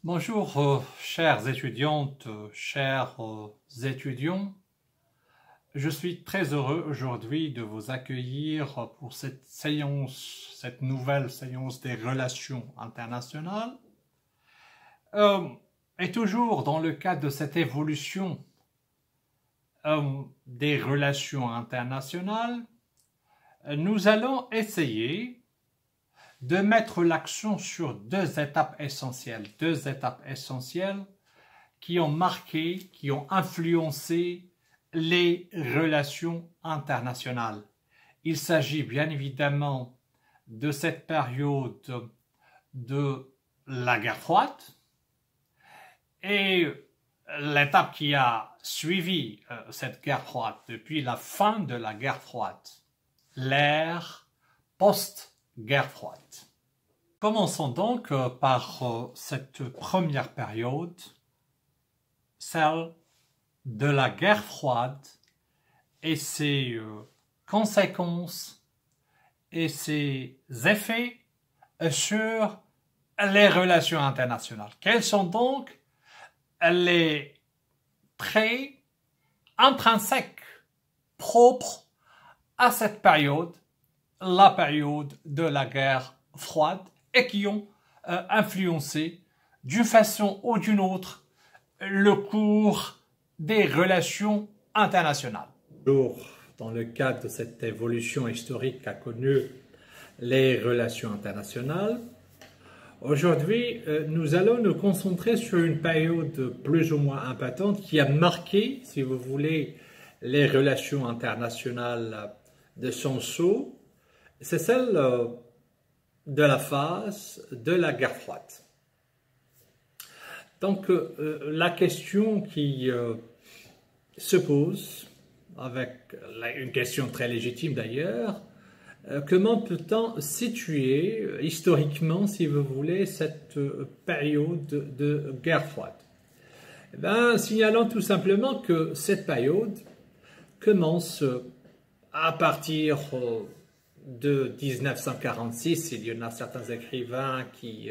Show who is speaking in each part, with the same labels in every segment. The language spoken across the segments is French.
Speaker 1: Bonjour, chères étudiantes, chers étudiants. Je suis très heureux aujourd'hui de vous accueillir pour cette séance, cette nouvelle séance des relations internationales. Et toujours dans le cadre de cette évolution des relations internationales, nous allons essayer de mettre l'accent sur deux étapes essentielles qui ont marqué, qui ont influencé les relations internationales. Il s'agit bien évidemment de cette période de la guerre froide et l'étape qui a suivi cette guerre froide depuis la fin de la guerre froide, l'ère post-guerre froide. Commençons donc par cette première période, celle de la guerre froide et ses conséquences et ses effets sur les relations internationales. Quels sont donc les traits intrinsèques propres à cette période, la période de la guerre froide, et qui ont influencé d'une façon ou d'une autre le cours des relations internationales. Dans le cadre de cette évolution historique qu'a connue les relations internationales, aujourd'hui, nous allons nous concentrer sur une période plus ou moins importante qui a marqué, si vous voulez, les relations internationales de son sceau. C'est celle de la phase de la guerre froide. Donc, la question qui se pose, avec une question très légitime d'ailleurs, comment peut-on situer historiquement, si vous voulez, cette période de guerre froide? Eh bien, signalons tout simplement que cette période commence à partir de 1946. Il y en a certains écrivains qui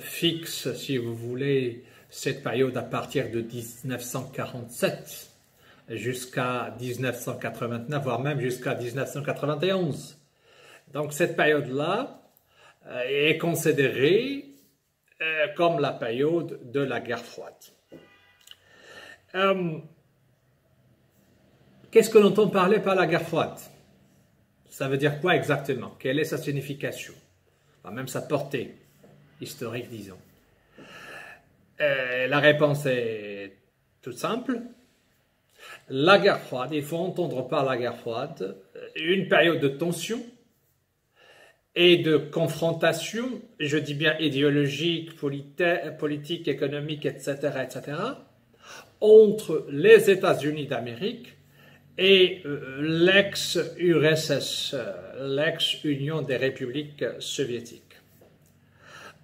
Speaker 1: fixent, si vous voulez, cette période à partir de 1947 jusqu'à 1989, voire même jusqu'à 1991. Donc cette période-là est considérée comme la période de la guerre froide. Qu'est-ce que l'on entend parler par la guerre froide? Ça veut dire quoi exactement? Quelle est sa signification? Enfin, même sa portée historique, disons. La réponse est toute simple. La guerre froide, il faut entendre par la guerre froide une période de tension et de confrontation, je dis bien idéologique, politique, économique, etc., etc., entre les États-Unis d'Amérique et l'ex-URSS, l'ex-Union des républiques soviétiques.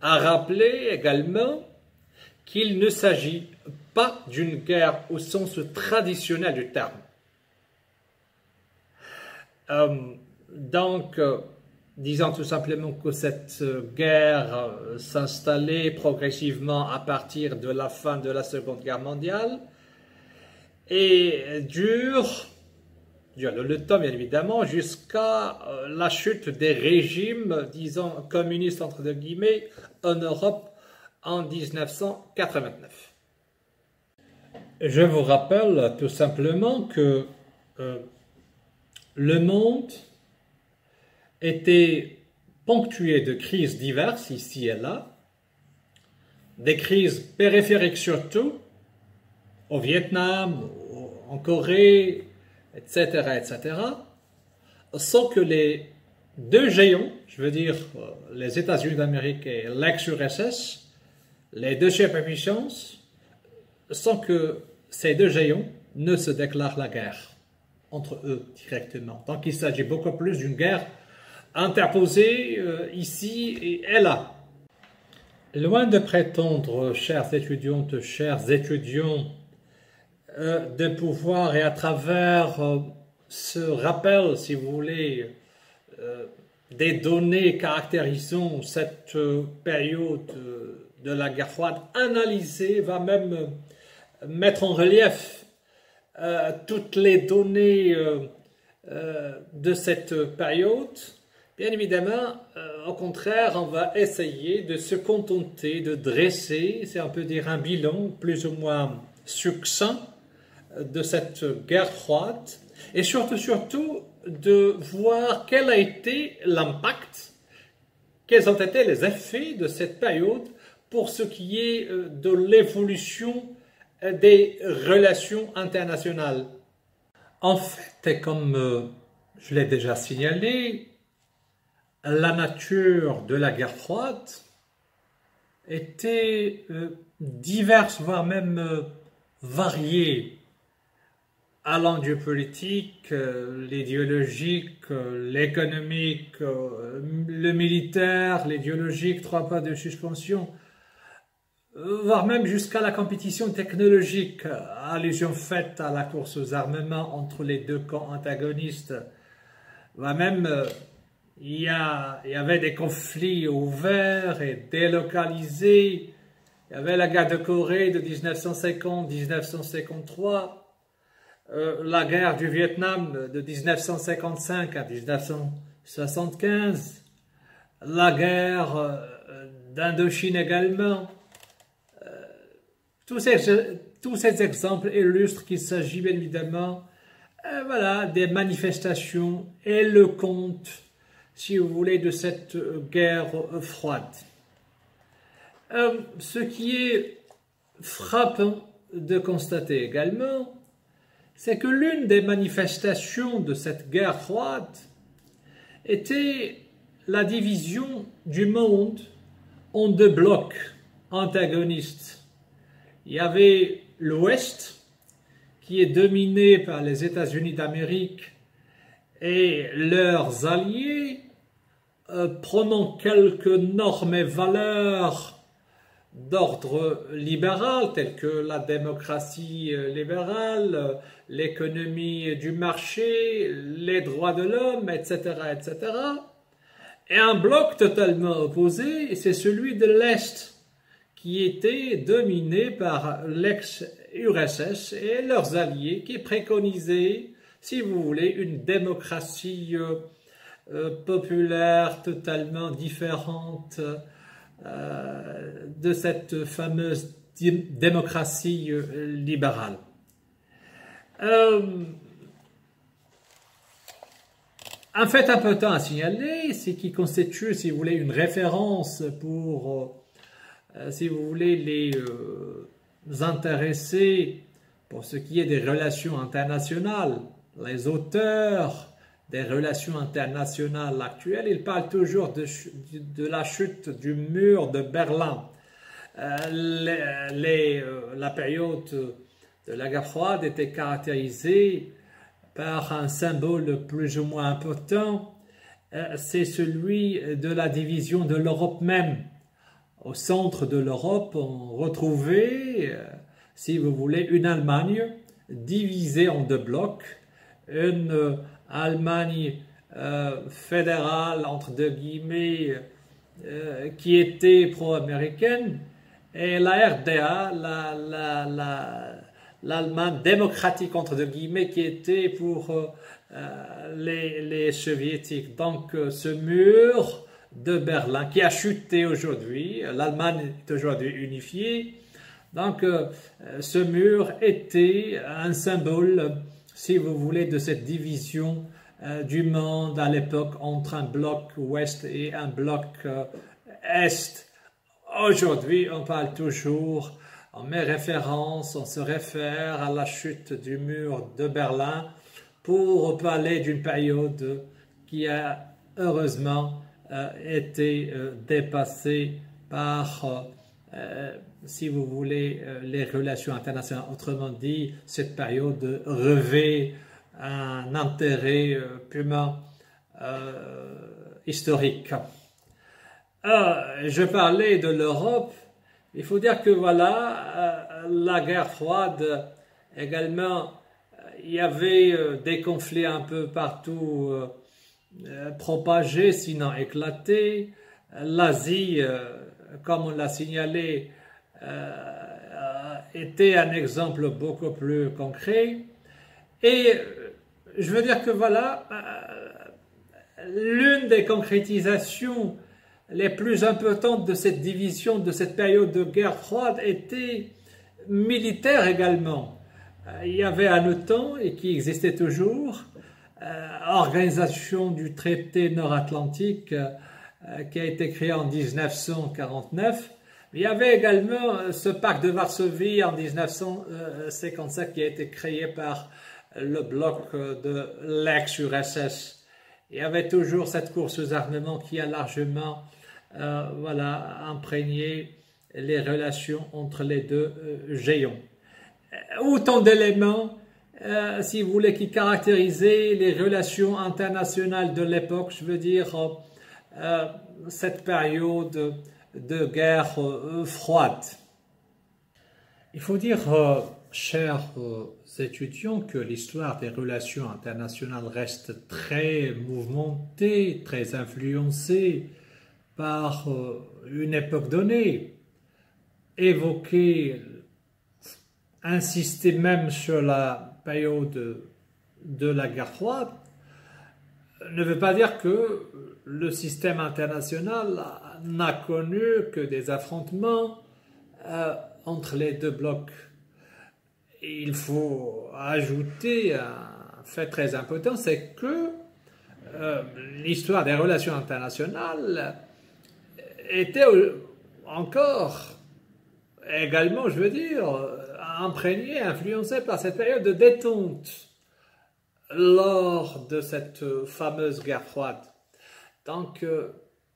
Speaker 1: À rappeler également qu'il ne s'agit pas d'une guerre au sens traditionnel du terme. Donc, disons tout simplement que cette guerre s'installait progressivement à partir de la fin de la Seconde Guerre mondiale et dure le temps, bien évidemment, jusqu'à la chute des régimes, disons, communistes, entre guillemets, en Europe en 1989. Je vous rappelle tout simplement que le monde était ponctué de crises diverses, ici et là, des crises périphériques surtout, au Vietnam, en Corée, etc., etc., sans que les deux géants, je veux dire les États-Unis d'Amérique et l'ex-URSS, les deux superpuissances, sans que ces deux géants ne se déclarent la guerre entre eux directement. Donc il s'agit beaucoup plus d'une guerre interposée ici et là. Loin de prétendre, chères étudiantes, chers étudiants, de pouvoir, et à travers ce rappel, si vous voulez, des données caractérisant cette période de la guerre froide, analyser, va même mettre en relief toutes les données de cette période. Bien évidemment, au contraire, on va essayer de se contenter de dresser, c'est on peut dire un bilan plus ou moins succinct de cette guerre froide et surtout de voir quel a été l'impact, quels ont été les effets de cette période pour ce qui est de l'évolution des relations internationales. En fait, comme je l'ai déjà signalé, la nature de la guerre froide était diverse, voire même variée, allant du politique, l'idéologique, l'économique, le militaire, l'idéologique, 3 pas de suspension, voire même jusqu'à la compétition technologique, allusion faite à la course aux armements entre les deux camps antagonistes, voire même il y avait des conflits ouverts et délocalisés. Il y avait la guerre de Corée de 1950-1953, la guerre du Vietnam de 1955 à 1975, la guerre d'Indochine également. Tous ces exemples illustrent qu'il s'agit bien évidemment voilà, des manifestations éloquentes, si vous voulez, de cette guerre froide. Ce qui est frappant de constater également, c'est que l'une des manifestations de cette guerre froide était la division du monde en 2 blocs antagonistes. Il y avait l'Ouest, qui est dominé par les États-Unis d'Amérique et leurs alliés, prenant quelques normes et valeurs d'ordre libéral, telles que la démocratie libérale, l'économie du marché, les droits de l'homme, etc., etc. Et un bloc totalement opposé, c'est celui de l'Est, qui était dominé par l'ex-URSS et leurs alliés, qui préconisaient, si vous voulez, une démocratie populaire totalement différente de cette fameuse démocratie libérale. Un fait important à signaler, c'est qui constitue, si vous voulez, une référence pour, si vous voulez, les intéressés pour ce qui est des relations internationales, les auteurs des relations internationales actuelles, ils parlent toujours de la chute du mur de Berlin. La période de la guerre froide était caractérisée par un symbole plus ou moins important, c'est celui de la division de l'Europe même. Au centre de l'Europe, on retrouvait, si vous voulez, une Allemagne divisée en 2 blocs, une Allemagne fédérale, entre 2 guillemets, qui était pro-américaine, et la RDA, l'Allemagne démocratique, entre 2 guillemets, qui était pour les soviétiques. Donc ce mur de Berlin qui a chuté aujourd'hui, l'Allemagne est aujourd'hui unifiée, donc ce mur était un symbole, si vous voulez, de cette division du monde à l'époque entre un bloc ouest et un bloc est. Aujourd'hui, on parle toujours, on met référence, on se réfère à la chute du mur de Berlin pour parler d'une période qui a heureusement été dépassée par, si vous voulez, les relations internationales. Autrement dit, cette période revêt un intérêt purement historique. Je parlais de l'Europe. Il faut dire que voilà, la guerre froide également, il y avait des conflits un peu partout propagés, sinon éclatés. L'Asie
Speaker 2: comme on l'a signalé, était un exemple beaucoup plus concret. Et je veux dire que voilà, l'une des concrétisations les plus importantes de cette division, de cette période de guerre froide, était militaire également. Il y avait un OTAN, et qui existait toujours, organisation du traité nord-atlantique qui a été créée en 1949. Il y avait également ce pacte de Varsovie en 1957 qui a été créé par le bloc de l'ex-URSS. Il y avait toujours cette course aux armements qui a largement imprégné les relations entre les deux géants. Autant d'éléments, si vous voulez, qui caractérisaient les relations internationales de l'époque, je veux dire cette période de guerre froide. Il faut dire, chers étudiants, que l'histoire des relations internationales reste très mouvementée, très influencée par une époque donnée. Évoquer, insister même sur la période de la guerre froide ne veut pas dire que le système international n'a connu que des affrontements entre les deux blocs. Il faut ajouter un fait très important, c'est que l'histoire des relations internationales était encore également, je veux dire, imprégnée, influencée par cette période de détente lors de cette fameuse guerre froide. Donc,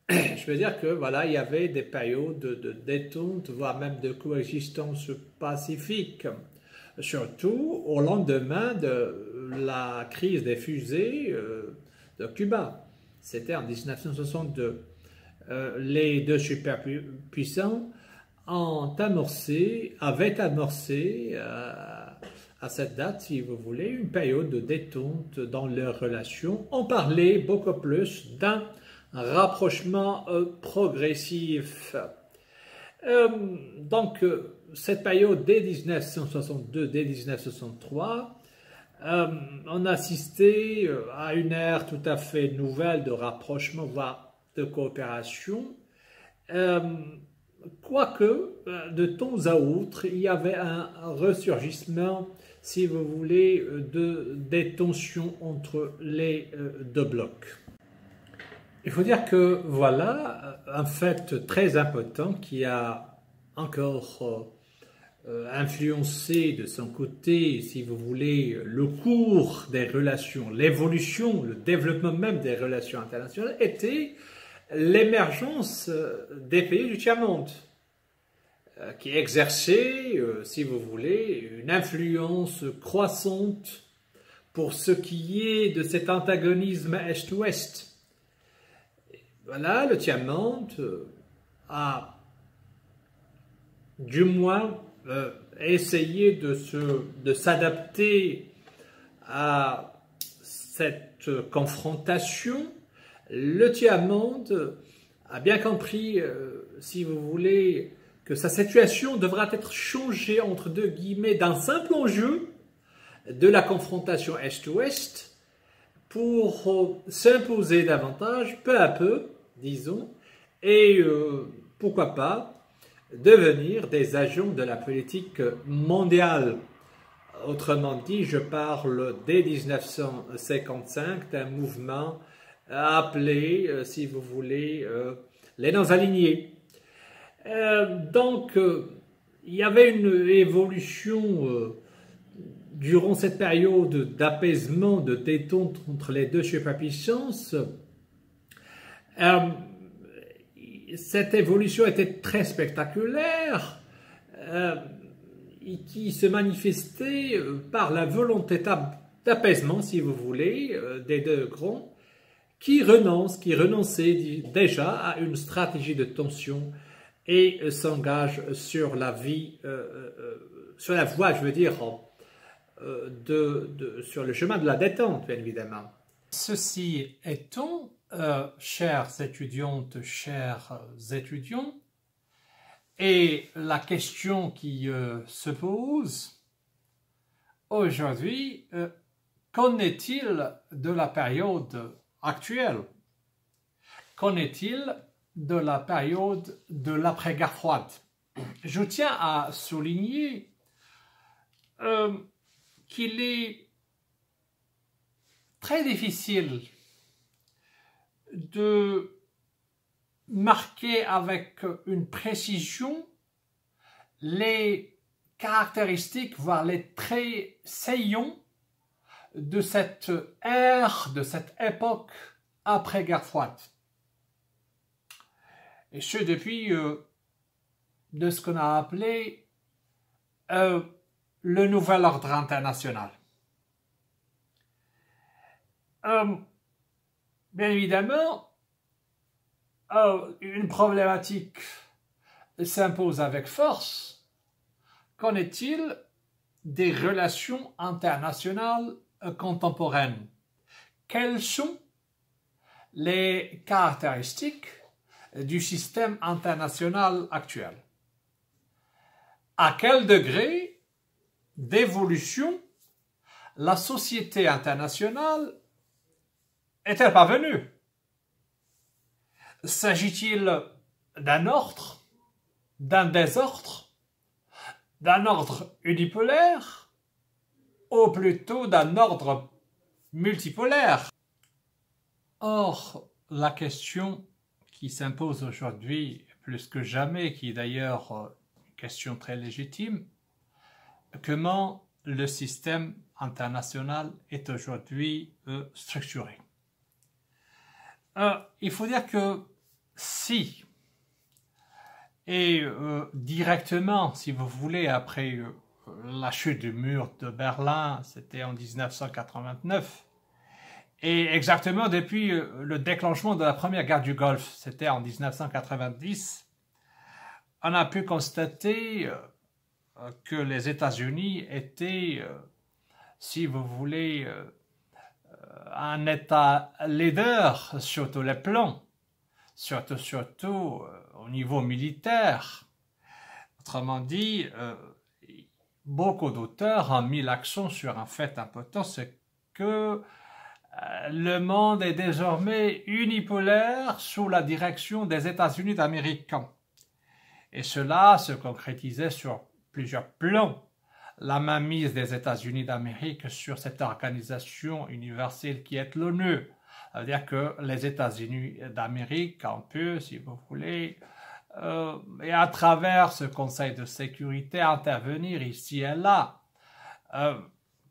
Speaker 2: je veux dire que voilà, il y avait des périodes de détente, voire même de coexistence pacifique, surtout au lendemain de la crise des fusées de Cuba. C'était en 1962. Les deux superpuissants avaient amorcé à cette date, si vous voulez, une période de détente dans leurs relations. On parlait beaucoup plus d'un rapprochement progressif. Donc, cette période dès 1962, dès 1963, on assistait à une ère tout à fait nouvelle de rapprochement, voire de coopération. Quoique, de temps à autre, il y avait un ressurgissement, si vous voulez, des tensions entre les deux blocs. Il faut dire que voilà un fait très important qui a encore influencé de son côté, si vous voulez, le cours des relations, l'évolution, le développement même des relations internationales, était l'émergence des pays du tiers-monde, qui exerçaient, si vous voulez, une influence croissante pour ce qui est de cet antagonisme Est-Ouest. Voilà, le tiers-monde a du moins essayé de s'adapter à cette confrontation. Le tiers-monde a bien compris, si vous voulez, que sa situation devra être changée entre deux guillemets d'un simple enjeu de la confrontation Est-Ouest pour s'imposer davantage, peu à peu, disons, et pourquoi pas devenir des agents de la politique mondiale. Autrement dit, je parle dès 1955 d'un mouvement appelé, si vous voulez, les non-alignés. Donc, il y avait une évolution durant cette période d'apaisement, de détente entre les deux superpuissances. Cette évolution était très spectaculaire et qui se manifestait par la volonté d'apaisement, si vous voulez, des deux grands, qui renonçaient déjà à une stratégie de tension et s'engagent sur la sur la voie, je veux dire, sur le chemin de la détente, bien évidemment.
Speaker 1: Ceci étant, chères étudiantes, chers étudiants, Et la question qui se pose aujourd'hui, qu'en est-il de la période actuelle? Qu'en est-il de la période de l'après-guerre froide? Je tiens à souligner qu'il est très difficile de marquer avec une précision les caractéristiques, voire les traits saillants de cette ère, de cette époque après-guerre froide. Et ce depuis de ce qu'on a appelé le nouvel ordre international. Bien évidemment, une problématique s'impose avec force. Qu'en est-il des relations internationales contemporaines? Quelles sont les caractéristiques du système international actuel? À quel degré d'évolution la société internationale est-elle parvenue? S'agit-il d'un ordre, d'un désordre, d'un ordre unipolaire ou plutôt d'un ordre multipolaire? Or, la question qui s'impose aujourd'hui plus que jamais, qui est d'ailleurs une question très légitime, comment le système international est aujourd'hui structuré? Il faut dire que si, et directement, si vous voulez, après la chute du mur de Berlin, c'était en 1989, et exactement depuis le déclenchement de la première guerre du Golfe, c'était en 1990, on a pu constater que les États-Unis étaient, si vous voulez, un État leader sur tous les plans, surtout au niveau militaire. Autrement dit, beaucoup d'auteurs ont mis l'accent sur un fait important, c'est que le monde est désormais unipolaire sous la direction des États-Unis d'Amérique. Et cela se concrétisait sur plusieurs plans. La mainmise des États-Unis d'Amérique sur cette organisation universelle qui est l'ONU. Ça veut dire que les États-Unis d'Amérique ont pu, si vous voulez, et à travers ce Conseil de sécurité, intervenir ici et là.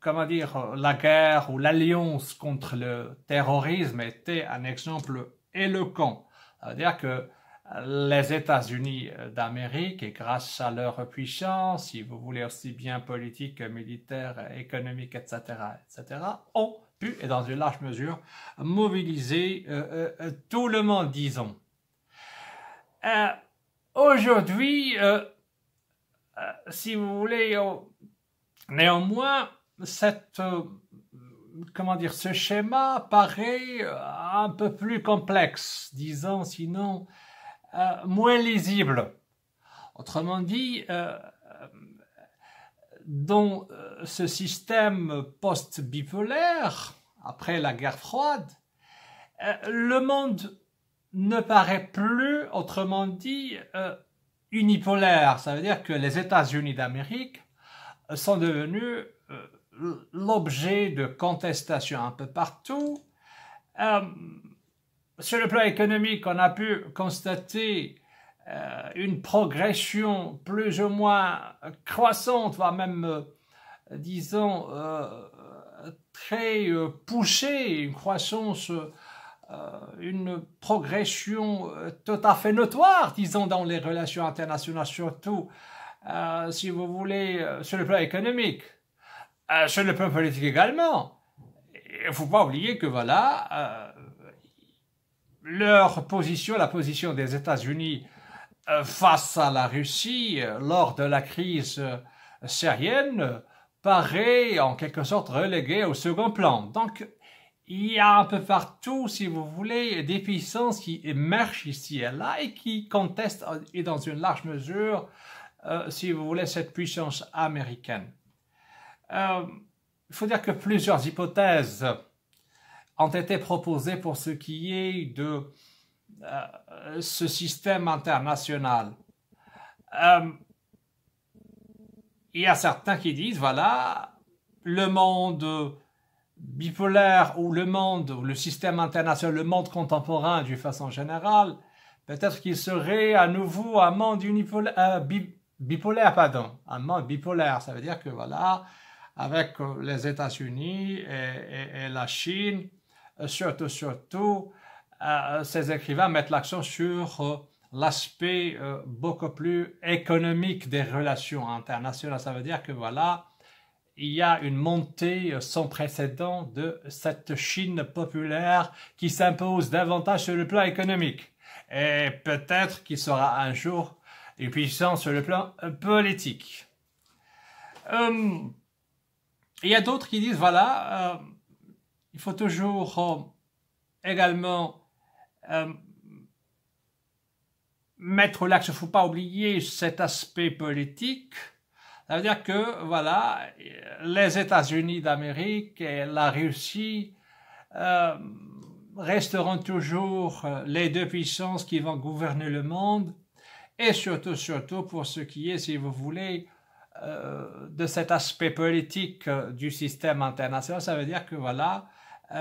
Speaker 1: Comment dire, la guerre ou l'alliance contre le terrorisme était un exemple éloquent. Ça veut dire que les États-Unis d'Amérique, et grâce à leur puissance, si vous voulez aussi bien politique, militaire, économique, etc., ont pu, et dans une large mesure, mobiliser tout le monde, disons. Aujourd'hui, si vous voulez, néanmoins, ce schéma paraît un peu plus complexe, disons, sinon moins lisible. Autrement dit, dans ce système post-bipolaire, après la guerre froide, le monde ne paraît plus, autrement dit, unipolaire. Ça veut dire que les États-Unis d'Amérique sont devenus l'objet de contestation un peu partout. Sur le plan économique, on a pu constater une progression plus ou moins croissante, voire même, disons, très poussée, une croissance, une progression tout à fait notoire, disons, dans les relations internationales, surtout, si vous voulez, sur le plan économique. Sur le plan politique également. Il ne faut pas oublier que voilà, leur position, la position des États-Unis face à la Russie lors de la crise syrienne paraît en quelque sorte reléguée au second plan. Donc, il y a un peu partout, si vous voulez, des puissances qui émergent ici et là et qui contestent, et dans une large mesure, si vous voulez, cette puissance américaine. Il faut dire que plusieurs hypothèses ont été proposées pour ce qui est de ce système international. Il y a certains qui disent, voilà, le monde bipolaire ou le système international, le monde contemporain d'une façon générale, peut-être qu'il serait à nouveau un monde bipolaire, un monde bipolaire. Ça veut dire que voilà, avec les États-Unis et la Chine, surtout, ces écrivains mettent l'accent sur l'aspect beaucoup plus économique des relations internationales. Ça veut dire que voilà, il y a une montée sans précédent de cette Chine populaire qui s'impose davantage sur le plan économique. Et peut-être qu'il sera un jour une puissance sur le plan politique. Il y a d'autres qui disent, voilà, il faut toujours également mettre l'accent, il ne faut pas oublier cet aspect politique. Ça veut dire que, voilà, les États-Unis d'Amérique et la Russie resteront toujours les deux puissances qui vont gouverner le monde, et surtout pour ce qui est, si vous voulez, de cet aspect politique du système international. Ça veut dire que, voilà,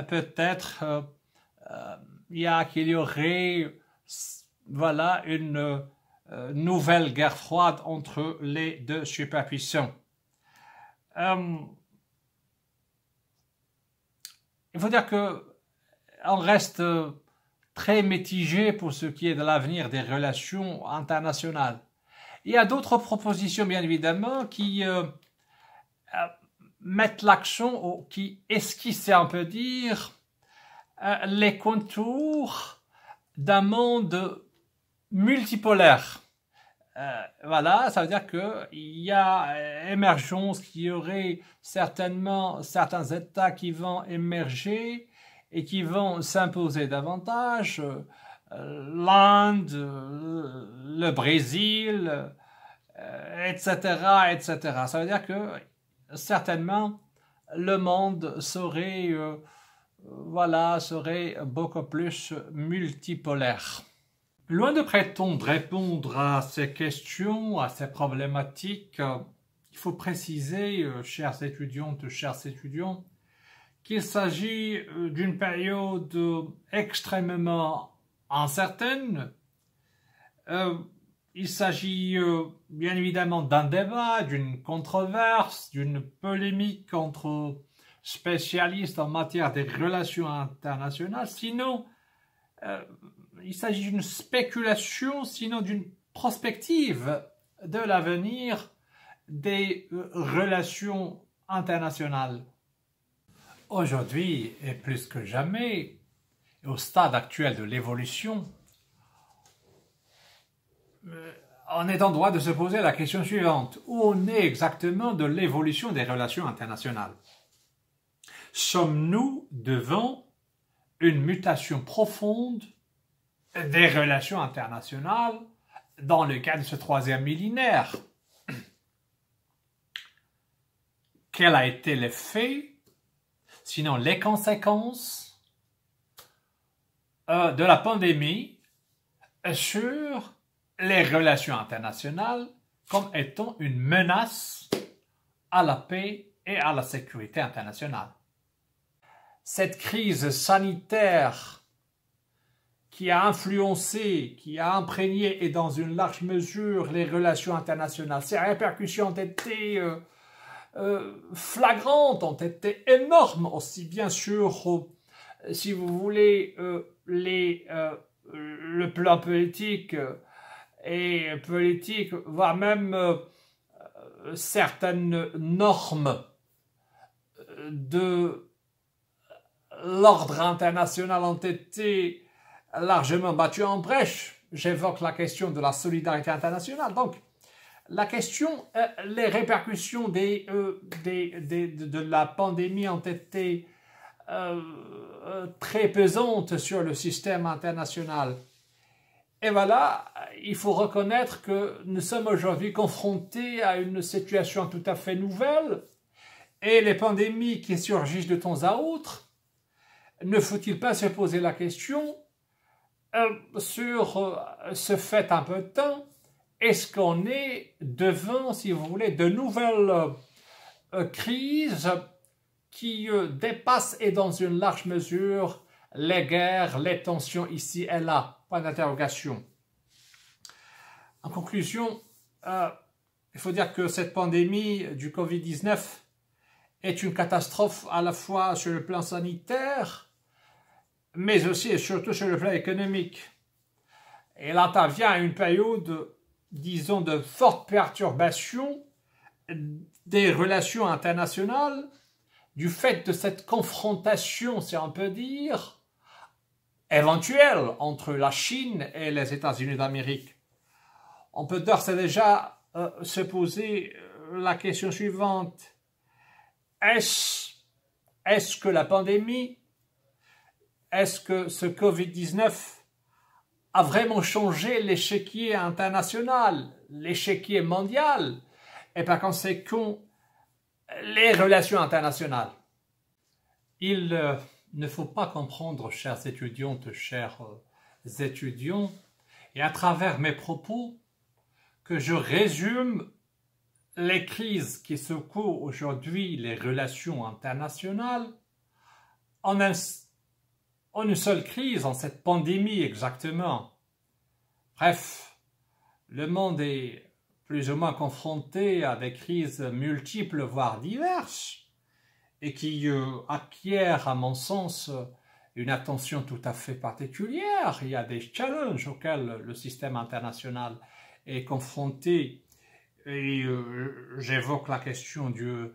Speaker 1: peut-être qu'il y aurait, voilà, une nouvelle guerre froide entre les deux superpuissants. Il faut dire que on reste très mitigé pour ce qui est de l'avenir des relations internationales. Il y a d'autres propositions, bien évidemment, qui mettent l'accent, qui esquissent, on peut dire, les contours d'un monde multipolaire. Voilà, ça veut dire qu'il y a émergence, qu'il y aurait certainement certains États qui vont émerger et qui vont s'imposer davantage. L'Inde, le Brésil, etc., etc. Ça veut dire que certainement le monde serait beaucoup plus multipolaire. Loin de prétendre répondre à ces questions, à ces problématiques, il faut préciser, chères étudiantes, chers étudiants, qu'il s'agit d'une période extrêmement incertaine. Il s'agit bien évidemment d'un débat, d'une controverse, d'une polémique entre spécialistes en matière des relations internationales. Sinon, il s'agit d'une spéculation, sinon d'une prospective de l'avenir des relations internationales. Aujourd'hui, et plus que jamais, au stade actuel de l'évolution, on est en droit de se poser la question suivante. Où on est exactement de l'évolution des relations internationales? Sommes-nous devant une mutation profonde des relations internationales dans le cadre de ce troisième millénaire? Quel a été l'effet, sinon les conséquences de la pandémie sur les relations internationales comme étant une menace à la paix et à la sécurité internationale? Cette crise sanitaire qui a influencé, qui a imprégné et dans une large mesure les relations internationales, ses répercussions ont été flagrantes, ont été énormes, aussi bien sur, si vous voulez, le plan politique, voire même certaines normes de l'ordre international ont été largement battues en brèche. J'évoque la question de la solidarité internationale. Donc, la question, les répercussions de la pandémie ont été très pesante sur le système international. Et voilà, il faut reconnaître que nous sommes aujourd'hui confrontés à une situation tout à fait nouvelle et les pandémies qui surgissent de temps à autre, ne faut-il pas se poser la question sur ce fait un peu de temps, est-ce qu'on est devant, si vous voulez, de nouvelles crises qui dépassent et dans une large mesure les guerres, les tensions ici et là? Point d'interrogation. En conclusion, il faut dire que cette pandémie du Covid-19 est une catastrophe à la fois sur le plan sanitaire, mais aussi et surtout sur le plan économique. Elle intervient à une période, disons, de forte perturbation des relations internationales, du fait de cette confrontation, si on peut dire, éventuelle entre la Chine et les États-Unis d'Amérique. On peut d'ores et déjà se poser la question suivante. Est-ce que la pandémie, est-ce que ce Covid-19 a vraiment changé l'échiquier international, l'échiquier mondial, et par conséquent les relations internationales? Il ne faut pas comprendre, chères étudiantes, chers étudiants, et à travers mes propos, que je résume les crises qui secouent aujourd'hui les relations internationales en une seule crise, en cette pandémie exactement. Bref, le monde est plus ou moins confronté à des crises multiples, voire diverses, et qui acquièrent, à mon sens, une attention tout à fait particulière. Il y a des challenges auxquels le système international est confronté. Et j'évoque la question du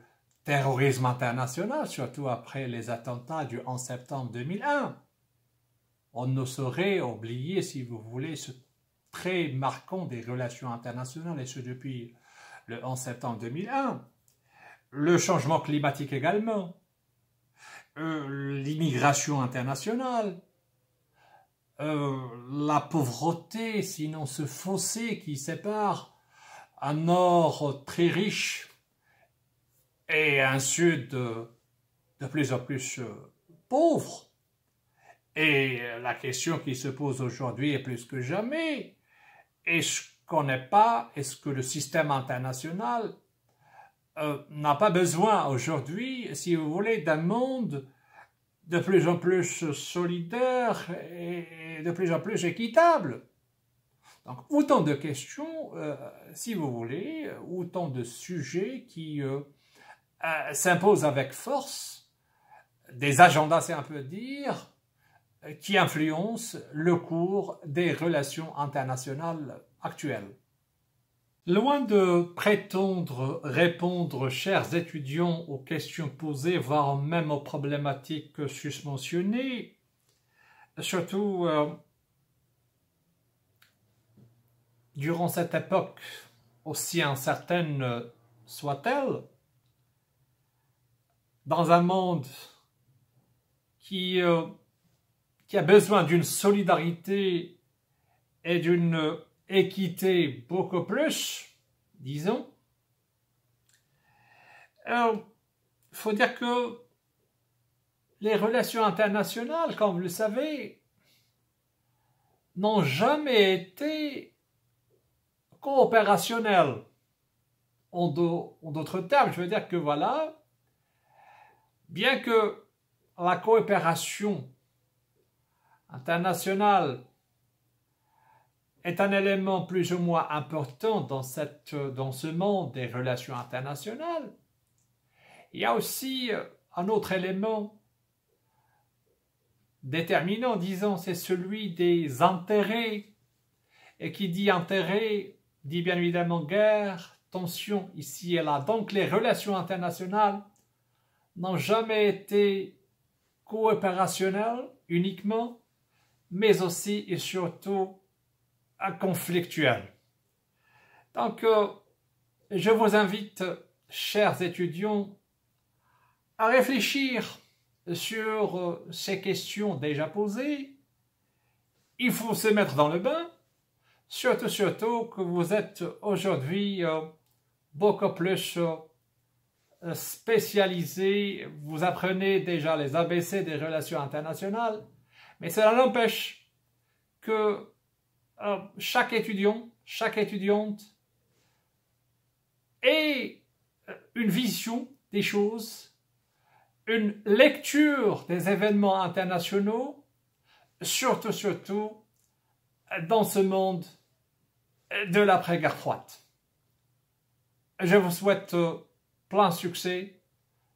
Speaker 1: terrorisme international, surtout après les attentats du 11 septembre 2001. On ne saurait oublier, si vous voulez, ce trait marquant des relations internationales, et ce depuis le 11 septembre 2001. Le changement climatique également, l'immigration internationale, la pauvreté, sinon ce fossé qui sépare un nord très riche et un sud de plus en plus pauvre. Et la question qui se pose aujourd'hui est plus que jamais, est-ce que le système international n'a pas besoin aujourd'hui, si vous voulez, d'un monde de plus en plus solidaire et de plus en plus équitable? Donc, autant de questions, si vous voulez, autant de sujets qui s'imposent avec force, des agendas, c'est un peu dire, qui influencent le cours des relations internationales actuelles. Loin de prétendre répondre, chers étudiants, aux questions posées, voire même aux problématiques susmentionnées, surtout durant cette époque, aussi incertaine soit-elle, dans un monde qui a besoin d'une solidarité et d'une équité beaucoup plus, disons. Alors, il faut dire que les relations internationales, comme vous le savez, n'ont jamais été coopérationnelles. En d'autres termes, je veux dire que voilà, bien que la coopération internationale est un élément plus ou moins important dans ce monde des relations internationales, il y a aussi un autre élément déterminant, disons, c'est celui des intérêts. Et qui dit intérêt, dit bien évidemment guerre, tension ici et là. Donc les relations internationales n'ont jamais été coopérationnelles uniquement, mais aussi et surtout conflictuelles. Donc je vous invite, chers étudiants, à réfléchir sur ces questions déjà posées, il faut se mettre dans le bain, surtout que vous êtes aujourd'hui beaucoup plus spécialisé, vous apprenez déjà les ABC des relations internationales, mais cela n'empêche que chaque étudiant, chaque étudiante ait une vision des choses, une lecture des événements internationaux, surtout dans ce monde de l'après-guerre froide. Je vous souhaite plein succès,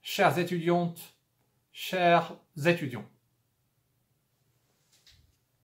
Speaker 1: chères étudiantes, chers étudiants.